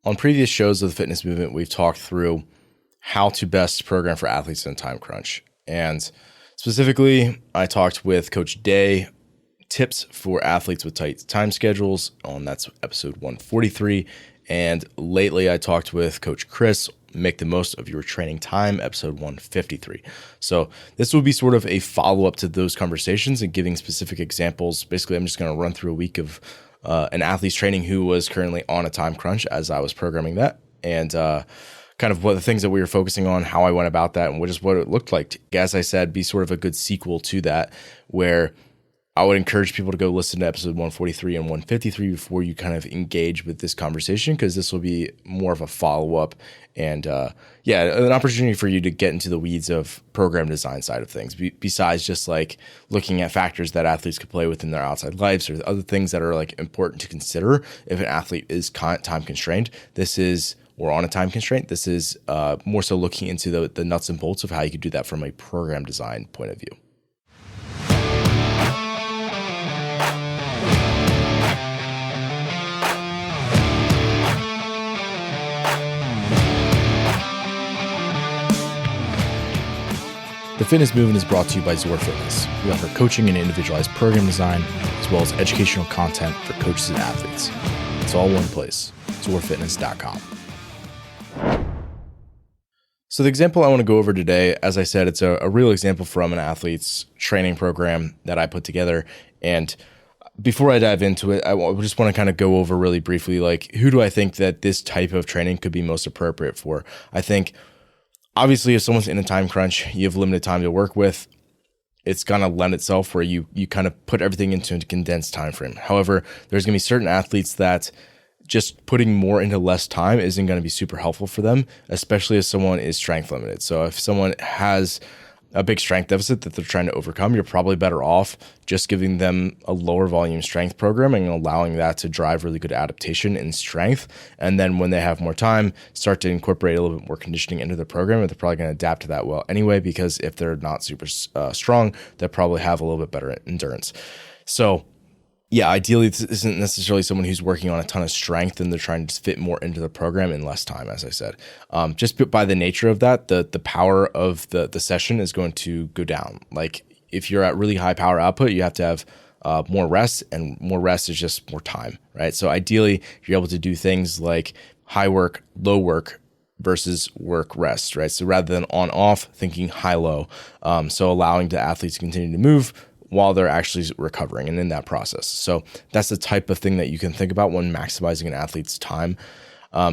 On previous shows of the fitness movement, we've talked through how to best program for athletes in a time crunch. And specifically, I talked with Coach Day, tips for athletes with tight time schedules, that's episode 143. And lately, I talked with Coach Chris, make the most of your training time, episode 153. So this will be sort of a follow-up to those conversations and giving specific examples. Basically, I'm just going to run through a week of an athlete's training who was currently on a time crunch as I was programming that, and kind of what the things that we were focusing on, how I went about that, and what it looked like. As I said, be sort of a good sequel to that, where I would encourage people to go listen to episode 143 and 153 before you kind of engage with this conversation, because this will be more of a follow-up and an opportunity for you to get into the weeds of program design side of things, besides just like looking at factors that athletes could play with in their outside lives or other things that are like important to consider if an athlete is time constrained. Or on a time constraint. This is more so looking into the nuts and bolts of how you could do that from a program design point of view. The Fitness Movement is brought to you by Zor Fitness. We offer coaching and individualized program design, as well as educational content for coaches and athletes. It's all one place, zorfitness.com. So the example I want to go over today, as I said, it's a real example from an athlete's training program that I put together. And before I dive into it, I just want to kind of go over really briefly, like, who do I think that this type of training could be most appropriate for? I think obviously, if someone's in a time crunch, you have limited time to work with, it's going to lend itself where you kind of put everything into a condensed time frame. However, there's going to be certain athletes that just putting more into less time isn't going to be super helpful for them, especially if someone is strength limited. So if someone has a big strength deficit that they're trying to overcome, you're probably better off just giving them a lower volume strength program and allowing that to drive really good adaptation in strength. And then when they have more time, start to incorporate a little bit more conditioning into the program. And they're probably going to adapt to that well anyway, because if they're not super strong, they'll probably have a little bit better endurance. So yeah, ideally, this isn't necessarily someone who's working on a ton of strength and they're trying to fit more into the program in less time, as I said. Just by the nature of that, the power of the session is going to go down. Like if you're at really high power output, you have to have more rest, and more rest is just more time, right? So ideally, you're able to do things like high work, low work versus work rest, right? So rather than on off, thinking high low. So allowing the athletes to continue to move while they're actually recovering and in that process. So that's the type of thing that you can think about when maximizing an athlete's time.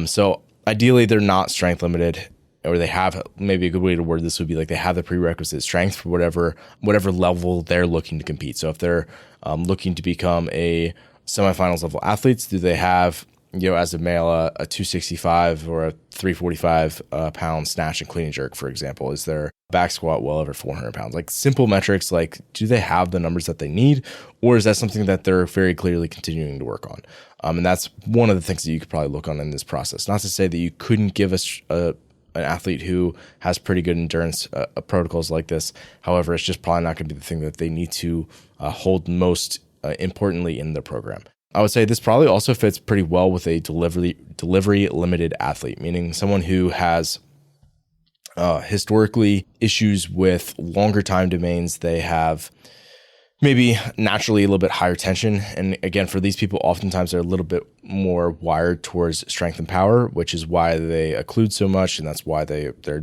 So ideally, they're not strength limited, or they have, maybe a good way to word this would be like they have the prerequisite strength for whatever level they're looking to compete. So if they're looking to become a semifinals level athletes, do they have, as a male, a 265 or a 345 pound snatch and clean and jerk, for example? Is their back squat well over 400 pounds? Like simple metrics, like do they have the numbers that they need, or is that something that they're very clearly continuing to work on? And that's one of the things that you could probably look on in this process. Not to say that you couldn't give us an athlete who has pretty good endurance protocols like this. However, it's just probably not going to be the thing that they need to hold most importantly in the program. I would say this probably also fits pretty well with a delivery limited athlete, meaning someone who has historically issues with longer time domains. They have maybe naturally a little bit higher tension. And again, for these people, oftentimes they're a little bit more wired towards strength and power, which is why they occlude so much. And that's why they're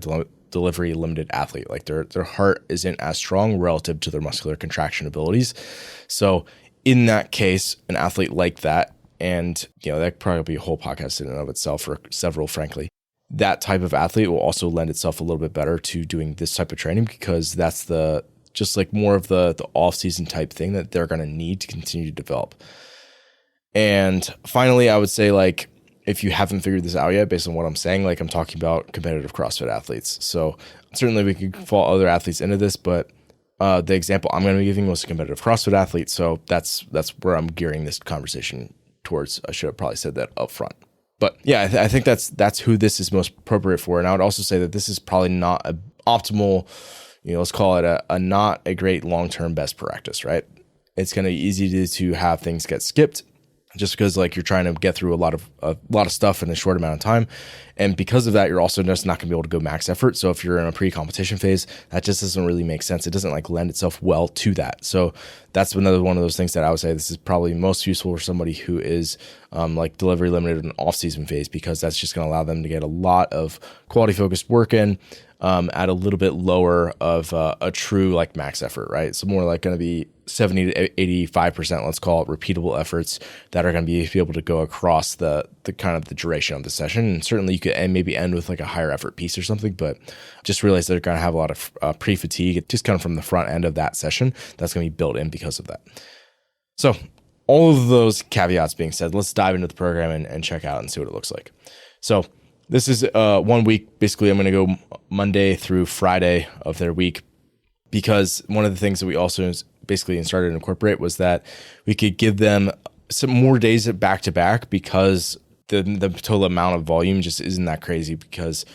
delivery limited athlete. Like their heart isn't as strong relative to their muscular contraction abilities. So in that case, an athlete like that, and that could probably be a whole podcast in and of itself, or several, frankly, that type of athlete will also lend itself a little bit better to doing this type of training, because that's just like more of the off-season type thing that they're going to need to continue to develop. And finally, I would say, like, if you haven't figured this out yet, based on what I'm saying, like I'm talking about competitive CrossFit athletes. So certainly we could fall other athletes into this, but the example I'm going to be giving was a competitive CrossFit athlete. So that's where I'm gearing this conversation towards. I should have probably said that up front. But yeah, I think that's who this is most appropriate for. And I would also say that this is probably not an optimal, let's call it a not a great long-term best practice, right? It's going to be easy to have things get skipped. just because like you're trying to get through a lot of stuff in a short amount of time. And because of that, you're also just not going to be able to go max effort. So if you're in a pre-competition phase, that just doesn't really make sense. It doesn't like lend itself well to that. So that's another one of those things that I would say this is probably most useful for somebody who is like delivery limited in off-season phase, because that's just going to allow them to get a lot of quality focused work in at a little bit lower of a true like max effort, right? So more like going to be 70 to 85%, let's call it, repeatable efforts that are going to be able to go across the kind of the duration of the session. And certainly you could maybe end with like a higher effort piece or something, but just realize they're going to have a lot of pre-fatigue just kind of from the front end of that session that's going to be built in because of that. So all of those caveats being said, let's dive into the program and check out and see what it looks like. So this is 1 week. Basically, I'm going to go Monday through Friday of their week, because one of the things that we also basically started to incorporate was that we could give them some more days back to back, because the total amount of volume just isn't that crazy, because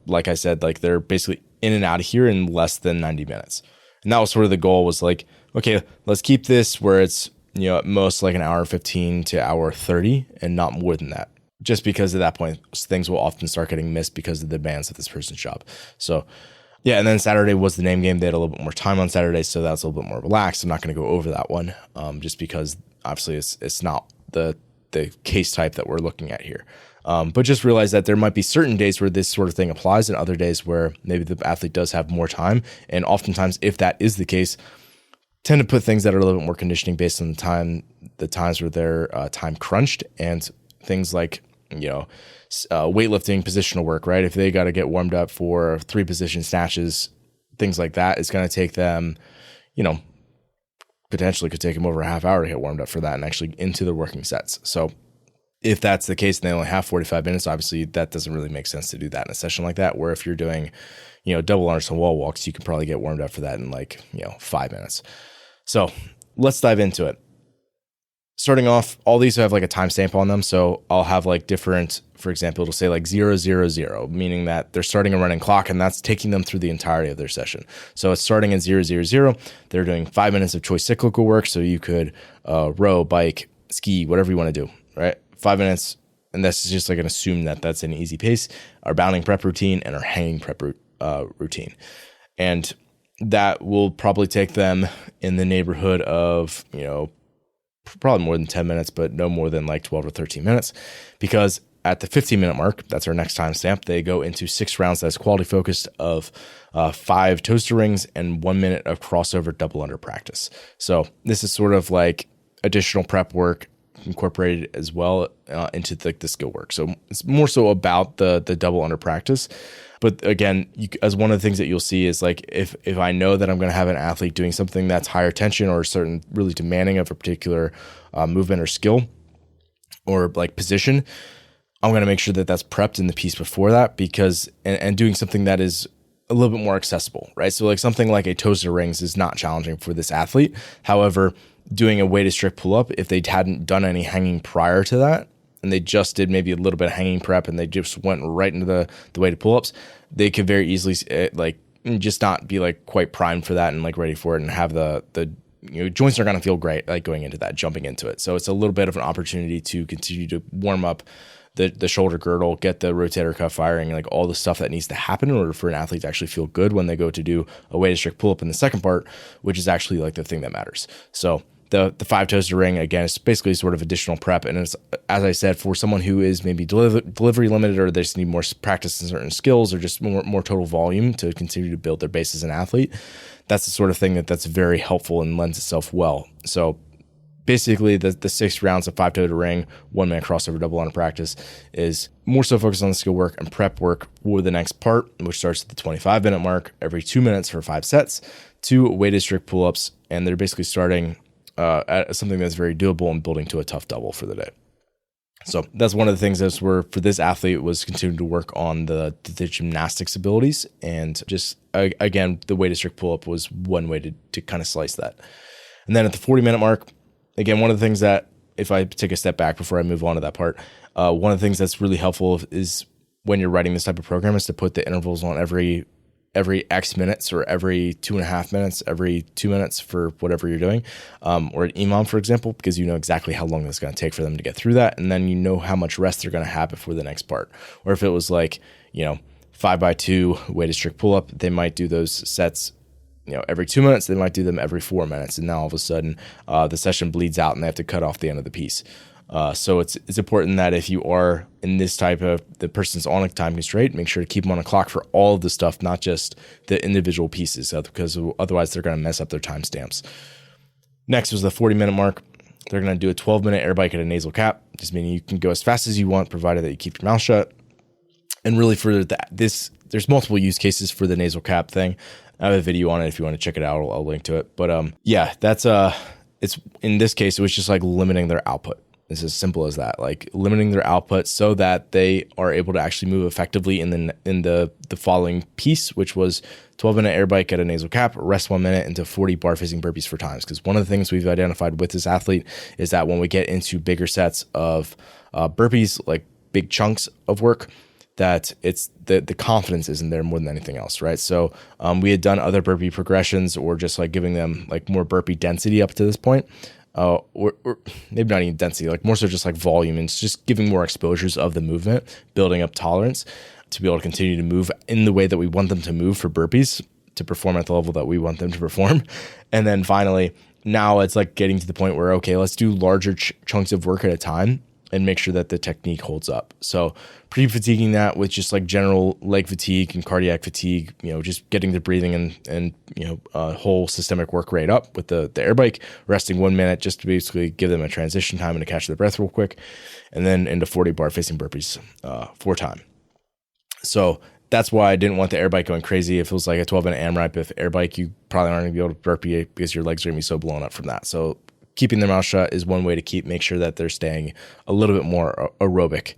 like I said, like they're basically in and out of here in less than 90 minutes. And that was sort of the goal, was like, okay, let's keep this where it's, at most like an hour 15 to hour 30 and not more than that. Just because at that point, things will often start getting missed because of the demands of this person's job. So yeah, and then Saturday was the name game. They had a little bit more time on Saturday, so that's a little bit more relaxed. I'm not going to go over that one, just because obviously it's not the case type that we're looking at here. But just realize that there might be certain days where this sort of thing applies, and other days where maybe the athlete does have more time. And oftentimes, if that is the case, tend to put things that are a little bit more conditioning based on the times where they're time crunched, and things like weightlifting, positional work, right? If they got to get warmed up for 3 position snatches, things like that, it's going to take them, potentially could take them over a half hour to get warmed up for that and actually into their working sets. So if that's the case and they only have 45 minutes, obviously that doesn't really make sense to do that in a session like that, where if you're doing, double unders and wall walks, you can probably get warmed up for that in 5 minutes. So let's dive into it. Starting off, all these have like a timestamp on them. So I'll have like different, for example, it'll say like 000, meaning that they're starting a running clock, and that's taking them through the entirety of their session. So it's starting at 000. They're doing 5 minutes of choice cyclical work. So you could row, bike, ski, whatever you want to do, right? 5 minutes. And that's just like an assume that that's an easy pace. Our bounding prep routine and our hanging prep routine. And that will probably take them in the neighborhood of, probably more than 10 minutes, but no more than like 12 or 13 minutes, because at the 15-minute mark, that's our next timestamp, they go into 6 rounds that's quality focused of 5 toaster rings and 1 minute of crossover double under practice. So this is sort of like additional prep work incorporated as well into the skill work. So it's more so about the double under practice. But again, as one of the things that you'll see is like if I know that I'm going to have an athlete doing something that's higher tension or certain really demanding of a particular movement or skill or like position, I'm going to make sure that that's prepped in the piece before that, because and doing something that is a little bit more accessible, right? So like something like a toaster rings is not challenging for this athlete. However, doing a weighted strict pull up, if they hadn't done any hanging prior to that, and they just did maybe a little bit of hanging prep and they just went right into the weighted pull-ups, they could very easily like just not be like quite primed for that and like ready for it, and have the joints are going to feel great like going into that, jumping into it. So it's a little bit of an opportunity to continue to warm up the shoulder girdle, get the rotator cuff firing, like all the stuff that needs to happen in order for an athlete to actually feel good when they go to do a weighted strict pull-up in the second part, which is actually like the thing that matters. So the 5 toaster ring, again, it's basically sort of additional prep. And it's, as I said, for someone who is maybe delivery limited, or they just need more practice in certain skills, or just more total volume to continue to build their base as an athlete, that's the sort of thing that's very helpful and lends itself well. So basically the 6 rounds of 5 toaster ring, 1 minute crossover double under practice is more so focused on the skill work and prep work for the next part, which starts at the 25-minute mark, every 2 minutes for 5 sets, 2 weighted strict pull-ups. And they're basically starting at something that's very doable and building to a tough double for the day. So that's one of the things that's where for this athlete was continuing to work on the gymnastics abilities. And just, again, the weighted strict pull-up was one way to kind of slice that. And then at the 40-minute mark, again, one of the things that, if I take a step back before I move on to that part, one of the things that's really helpful is when you're writing this type of program is to put the intervals on every every X minutes or every 2.5 minutes, every 2 minutes for whatever you're doing, or an EMOM, for example, because you know exactly how long it's going to take for them to get through that. And then you know how much rest they're going to have before the next part. Or if it was like, 5x2 weighted strict pull up, they might do those sets every 2 minutes. They might do them every 4 minutes. And now all of a sudden the session bleeds out and they have to cut off the end of the piece. So it's important that if you are in this type of, the person's on a time constraint, make sure to keep them on a clock for all of the stuff, not just the individual pieces, because otherwise they're going to mess up their timestamps. Next was the 40-minute mark. They're going to do a 12-minute air bike at a nasal cap, just meaning you can go as fast as you want, provided that you keep your mouth shut. And really for there's multiple use cases for the nasal cap thing. I have a video on it if you want to check it out. I'll link to it. But that's it's in this case, it was just like limiting their output. It's as simple as that, like limiting their output so that they are able to actually move effectively in the following piece, which was 12-minute air bike at a nasal cap, rest 1 minute into 40 bar facing burpees for times. Because one of the things we've identified with this athlete is that when we get into bigger sets of burpees, like big chunks of work, that it's the confidence isn't there more than anything else, right? So we had done other burpee progressions or just like giving them like more burpee density up to this point. Or maybe not even density, like more so just like volume, and it's just giving more exposures of the movement, building up tolerance to be able to continue to move in the way that we want them to move for burpees, to perform at the level that we want them to perform. And then finally, now it's like getting to the point where, okay, let's do larger chunks of work at a time and make sure that the technique holds up. So pre-fatiguing that with just like general leg fatigue and cardiac fatigue, just getting the breathing and whole systemic work rate up with the air bike, resting 1 minute just to basically give them a transition time and to catch their breath real quick, and then into 40 bar facing burpees for time. So that's why I didn't want the air bike going crazy. If it was like a 12-minute AMRAP, if air bike, you probably aren't going to be able to burpee because your legs are going to be so blown up from that. So keeping their mouth shut is one way to make sure that they're staying a little bit more aerobic.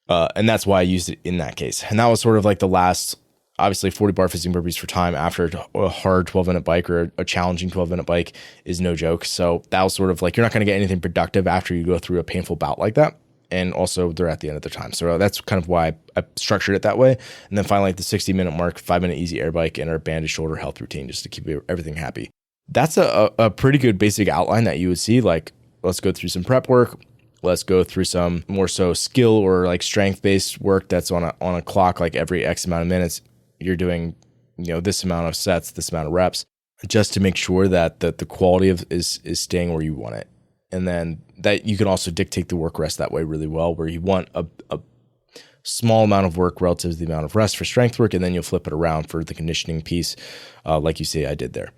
And that's why I used it in that case. And that was sort of like the last, obviously 40 bar facing burpees for time after a hard 12-minute bike or a challenging 12-minute bike is no joke. So that was sort of like, you're not going to get anything productive after you go through a painful bout like that. And also they're at the end of their time. So that's kind of why I structured it that way. And then finally at the 60-minute mark, 5-minute easy air bike and our banded shoulder health routine, just to keep everything happy. That's a pretty good basic outline that you would see. Like, let's go through some prep work. Let's go through some more so skill or like strength-based work that's on a clock, like every X amount of minutes, you're doing, this amount of sets, this amount of reps, just to make sure that the quality is staying where you want it. And then that you can also dictate the work rest that way really well, where you want a small amount of work relative to the amount of rest for strength work, and then you'll flip it around for the conditioning piece, like you see I did there.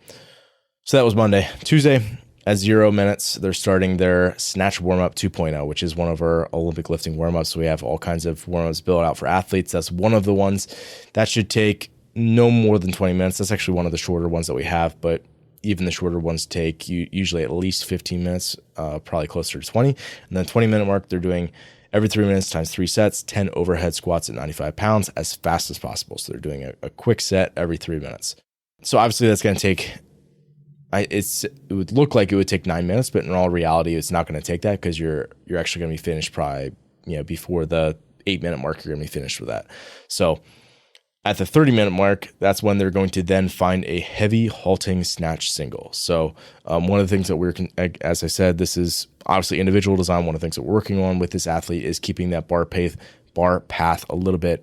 So that was Monday. Tuesday, at 0 minutes, they're starting their snatch warm-up 2.0, which is one of our Olympic lifting warm-ups. So we have all kinds of warm-ups built out for athletes. That's one of the ones that should take no more than 20 minutes. That's actually one of the shorter ones that we have, but even the shorter ones take usually at least 15 minutes, probably closer to 20. And then 20-minute mark, they're doing every 3 minutes times 3 sets, 10 overhead squats at 95 pounds as fast as possible. So they're doing a quick set every 3 minutes. So obviously that's going to take... it would look like it would take 9 minutes, but in all reality, it's not going to take that because you're actually going to be finished probably, before the 8-minute mark, you're going to be finished with that. So at the 30-minute mark, that's when they're going to then find a heavy halting snatch single. So one of the things that as I said, this is obviously individual design. One of the things that we're working on with this athlete is keeping that bar path a little bit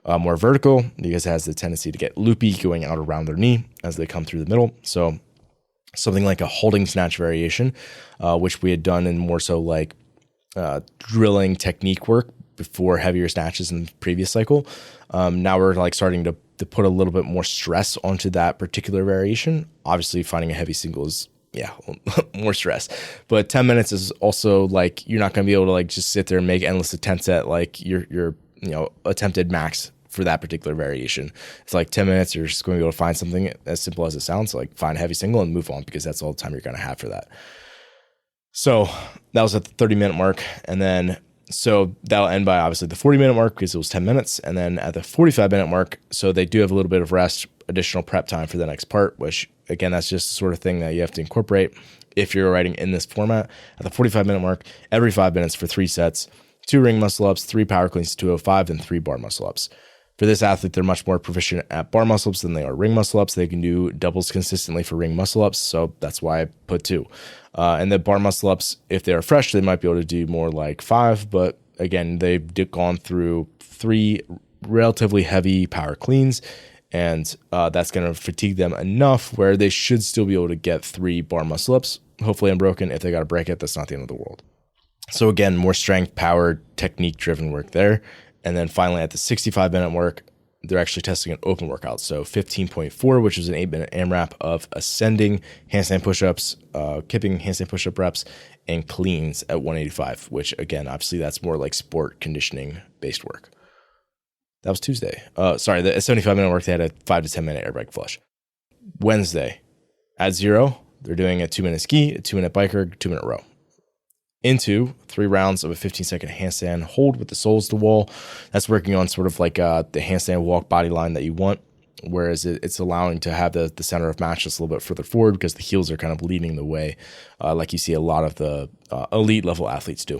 more vertical, because it has the tendency to get loopy going out around their knee as they come through the middle. So something like a holding snatch variation, which we had done in more so like drilling technique work before heavier snatches in the previous cycle. Now we're like starting to put a little bit more stress onto that particular variation. Obviously finding a heavy single is more stress, but 10 minutes is also like, you're not going to be able to like just sit there and make endless attempts at like your attempted max for that particular variation. It's like 10 minutes, you're just going to be able to find something as simple as it sounds, like find a heavy single and move on, because that's all the time you're going to have for that. So that was at the 30-minute mark. And then, so that'll end by obviously the 40-minute mark because it was 10 minutes. And then at the 45-minute mark, so they do have a little bit of rest, additional prep time for the next part, which again, that's just the sort of thing that you have to incorporate if you're writing in this format. At the 45-minute mark, every 5 minutes for 3 sets, 2 ring muscle ups, 3 power cleans to 205, and 3 bar muscle ups. For this athlete, they're much more proficient at bar muscle ups than they are ring muscle ups. They can do doubles consistently for ring muscle ups, so that's why I put 2. And the bar muscle ups, if they're fresh, they might be able to do more like 5, but again, they've gone through 3 relatively heavy power cleans, and that's going to fatigue them enough where they should still be able to get 3 bar muscle ups, hopefully unbroken. If they got to break it, that's not the end of the world. So again, more strength, power, technique-driven work there. And then finally, at the 65-minute mark, they're actually testing an open workout. So 15.4, which is an 8-minute AMRAP of ascending handstand push-ups, kipping handstand push-up reps, and cleans at 185, which again, obviously that's more like sport conditioning-based work. That was Tuesday. The 75-minute work, they had a 5 to 10-minute air bike flush. Wednesday, at 0, they're doing a 2-minute ski, a 2-minute bike erg, 2-minute row. Into 3 rounds of a 15-second handstand hold with the soles to wall. That's working on sort of like the handstand walk body line that you want, whereas it's allowing to have the center of mass just a little bit further forward because the heels are kind of leading the way, like you see a lot of the elite level athletes do.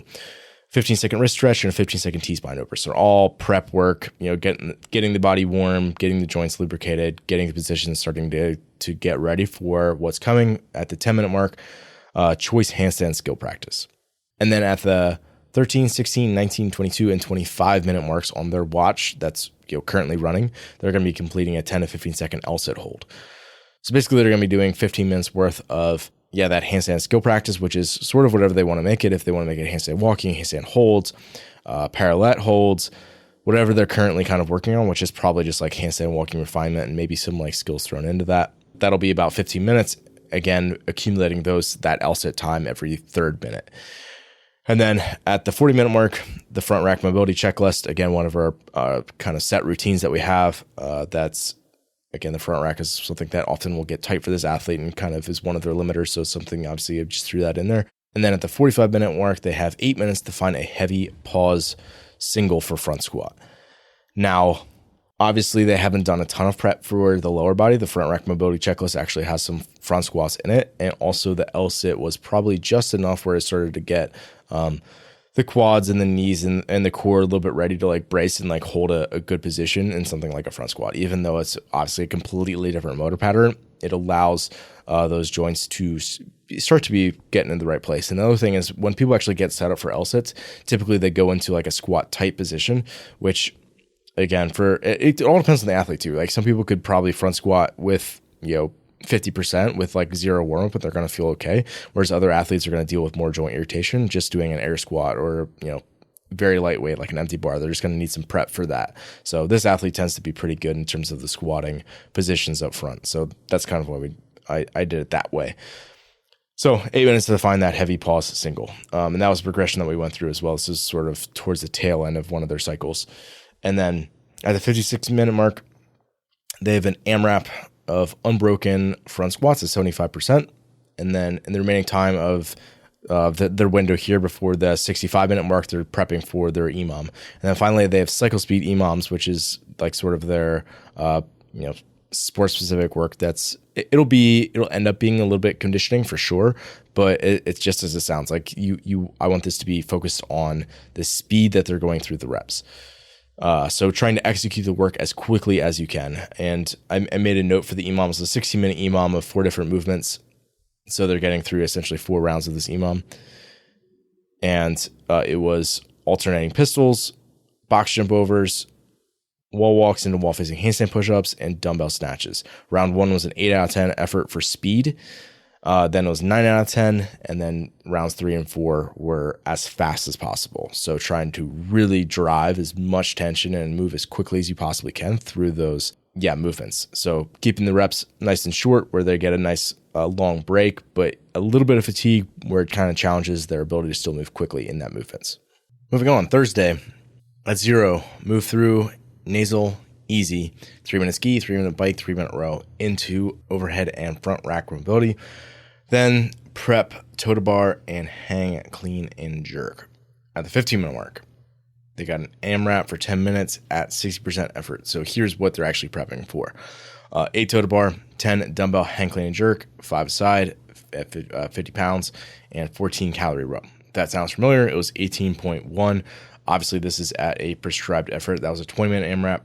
15-second wrist stretch and a 15-second T-spine over. So all prep work, getting the body warm, getting the joints lubricated, getting the positions, starting to get ready for what's coming at the 10-minute mark. Choice handstand skill practice. And then at the 13, 16, 19, 22, and 25-minute marks on their watch that's currently running, they're going to be completing a 10 to 15-second L-sit hold. So basically, they're going to be doing 15 minutes worth of that handstand skill practice, which is sort of whatever they want to make it. If they want to make it handstand walking, handstand holds, parallel holds, whatever they're currently kind of working on, which is probably just like handstand walking refinement and maybe some like skills thrown into that. That'll be about 15 minutes. Again, accumulating that L-sit time every 3rd minute. And then at the 40-minute mark, the front rack mobility checklist, again, one of our kind of set routines that we have. That's, again, the front rack is something that often will get tight for this athlete and kind of is one of their limiters. So something, obviously, I just threw that in there. And then at the 45-minute mark, they have 8 minutes to find a heavy pause single for front squat. Now, obviously, they haven't done a ton of prep for the lower body. The front rack mobility checklist actually has some front squats in it. And also the L-sit was probably just enough where it started to get the quads and the knees and the core a little bit ready to like brace and like hold a good position in something like a front squat. Even though it's obviously a completely different motor pattern, it allows those joints to start to be getting in the right place. And the other thing is when people actually get set up for L-sits, typically they go into like a squat tight position, which again, it all depends on the athlete too. Like some people could probably front squat with, 50% with like 0 warm up, but they're going to feel okay. Whereas other athletes are going to deal with more joint irritation just doing an air squat or, very lightweight, like an empty bar. They're just going to need some prep for that. So this athlete tends to be pretty good in terms of the squatting positions up front. So that's kind of why I did it that way. So 8 minutes to find that heavy pause single. And that was a progression that we went through as well. This is sort of towards the tail end of one of their cycles. And then at the 56-minute mark, they have an AMRAP of unbroken front squats at 75%. And then in the remaining time of their window here before the 65-minute mark, they're prepping for their EMOM. And then finally, they have cycle speed EMOMs, which is like sort of their, sport-specific work. It'll end up being a little bit conditioning for sure, but it's just as it sounds. Like I want this to be focused on the speed that they're going through the reps. So trying to execute the work as quickly as you can. And I made a note for the EMOM. It's a 60-minute EMOM of 4 different movements. So they're getting through essentially 4 rounds of this EMOM. And it was alternating pistols, box jump overs, wall walks into wall facing handstand push-ups, and dumbbell snatches. Round 1 was an 8 out of 10 effort for speed. Then it was 9 out of 10, and then rounds 3 and 4 were as fast as possible. So trying to really drive as much tension and move as quickly as you possibly can through those movements. So keeping the reps nice and short where they get a nice long break, but a little bit of fatigue where it kind of challenges their ability to still move quickly in that movements. Moving on, Thursday at 0, move through nasal, easy, 3-minute ski, 3-minute bike, 3-minute row into overhead and front rack mobility. Then prep, toe to bar, and hang clean and jerk. At the 15-minute mark, they got an AMRAP for 10 minutes at 60% effort. So here's what they're actually prepping for. 8 toe to bar, 10 dumbbell hang clean and jerk, 5 side at 50 pounds, and 14 calorie row. If that sounds familiar, it was 18.1. Obviously, this is at a prescribed effort. That was a 20-minute AMRAP.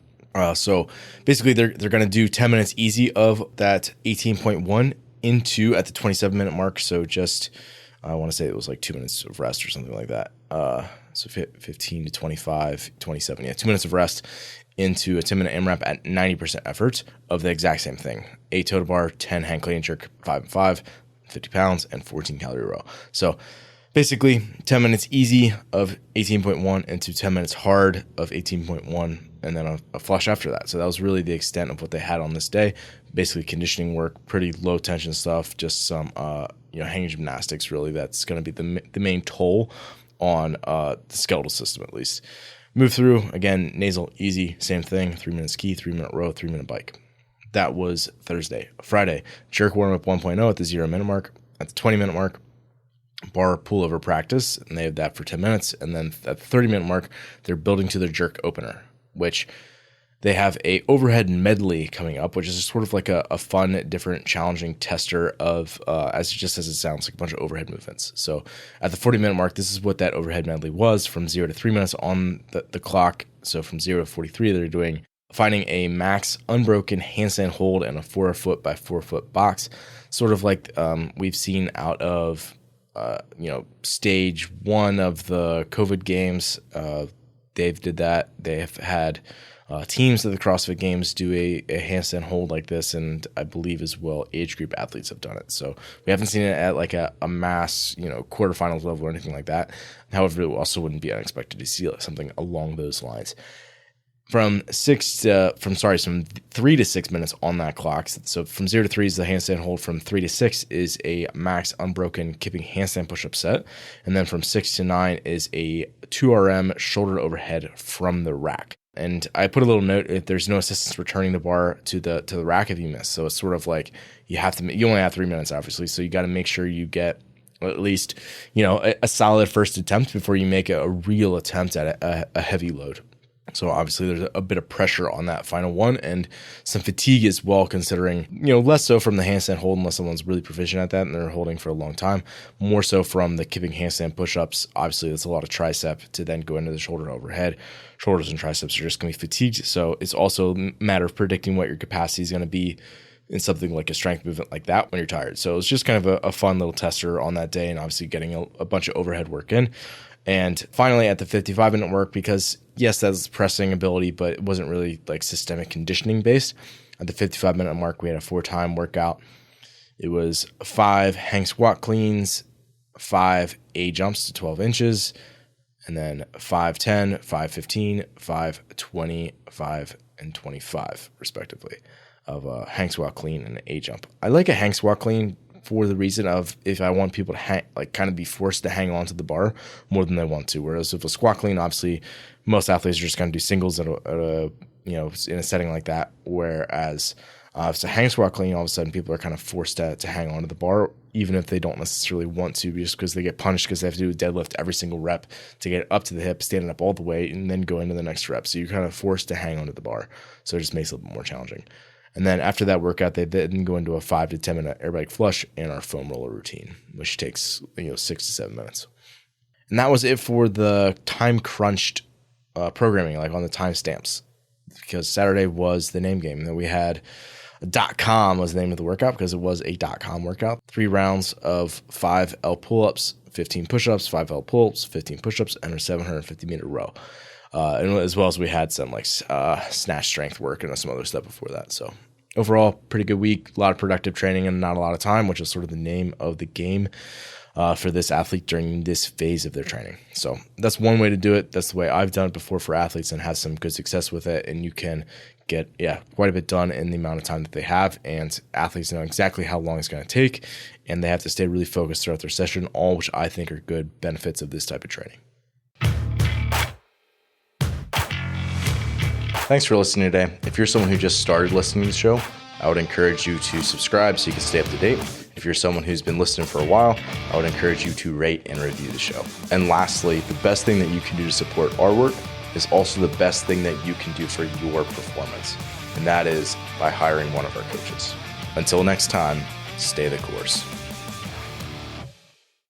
So basically they're going to do 10 minutes easy of that 18.1 into at the 27-minute mark. So just, I want to say it was like 2 minutes of rest or something like that. So 15 to 25, 27. Yeah, 2 minutes of rest into a 10-minute AMRAP at 90% effort of the exact same thing. 8 total bar, 10 hang clean and jerk, 5 and 5, 50 pounds, and 14 calorie row. So basically 10 minutes easy of 18.1 into 10 minutes hard of 18.1, and then a flush after that. So that was really the extent of what they had on this day. Basically conditioning work, pretty low tension stuff, just some hanging gymnastics really. That's going to be the main toll on the skeletal system at least. Move through, again, nasal, easy, same thing, 3 minutes ski, 3 minute row, 3 minute bike. That was Thursday. Friday, jerk warm-up 1.0 at the 0 minute mark. At the 20 minute mark, bar pullover practice, and they have that for 10 minutes. And then at the 30 minute mark, they're building to their jerk opener, which they have a overhead medley coming up, which is sort of like a fun, different, challenging tester of, as it sounds, like a bunch of overhead movements. So at the 40 minute mark, this is what that overhead medley was from 0 to 3 minutes on the clock. So from 0 to 43, they're finding a max unbroken handstand hold and a 4 foot by 4 foot box, sort of like we've seen out of stage 1 of the COVID games. Dave did that. They have had teams of the CrossFit Games do a handstand hold like this, and I believe as well age group athletes have done it. So we haven't seen it at like a mass, quarterfinals level or anything like that. However, it also wouldn't be unexpected to see something along those lines. From 3 to 6 minutes on that clock. So from 0 to 3 is the handstand hold. From 3 to 6 is a max unbroken kipping handstand push-up set. And then from 6 to 9 is a 2RM shoulder overhead from the rack. And I put a little note, if there's no assistance returning the bar to the rack if you miss. So it's sort of like you only have 3 minutes, obviously. So you got to make sure you get at least, a solid first attempt before you make a real attempt at a heavy load. So obviously there's a bit of pressure on that final one and some fatigue as well, considering, less so from the handstand hold unless someone's really proficient at that and they're holding for a long time, more so from the kipping handstand push-ups. Obviously that's a lot of tricep to then go into the shoulder overhead. Shoulders and triceps are just going to be fatigued. So it's also a matter of predicting what your capacity is going to be in something like a strength movement like that when you're tired. So it's just kind of a fun little tester on that day, and obviously getting a bunch of overhead work in. And finally at the 55-minute mark, because yes, that's pressing ability, but it wasn't really like systemic conditioning based. At the 55-minute mark, we had a 4-time workout. It was 5 hang squat cleans, 5 A jumps to 12 inches, and then 5-10, 5-15, 5-20, 5 and 25 respectively of a hang squat clean and an A jump. I like a hang squat clean for the reason of if I want people to kind of be forced to hang on to the bar more than they want to. Whereas if a squat clean, obviously most athletes are just going to do singles in a setting like that. Whereas if it's a hang squat clean, all of a sudden people are kind of forced to hang on to the bar, even if they don't necessarily want to, just because they get punished because they have to do a deadlift every single rep to get up to the hip, standing up all the way, and then go into the next rep. So you're kind of forced to hang onto the bar. So it just makes it a little bit more challenging. And then after that workout, they then go into a 5 to 10 minute aerobic flush and our foam roller routine, which takes 6 to 7 minutes. And that was it for the time crunched programming, like on the timestamps, because Saturday was the name game. And then we had .com was the name of the workout because it was a .com workout. 3 rounds of 5 L pull-ups, 15 push-ups, 5 L pull-ups, 15 push-ups, and a 750 meter row. And as well as we had some snatch strength work and some other stuff before that. So overall, pretty good week, a lot of productive training and not a lot of time, which is sort of the name of the game for this athlete during this phase of their training. So that's one way to do it. That's the way I've done it before for athletes and had some good success with it. And you can get quite a bit done in the amount of time that they have. And athletes know exactly how long it's going to take. And they have to stay really focused throughout their session, all which I think are good benefits of this type of training. Thanks for listening today. If you're someone who just started listening to the show, I would encourage you to subscribe so you can stay up to date. If you're someone who's been listening for a while, I would encourage you to rate and review the show. And lastly, the best thing that you can do to support our work is also the best thing that you can do for your performance. And that is by hiring one of our coaches. Until next time, stay the course.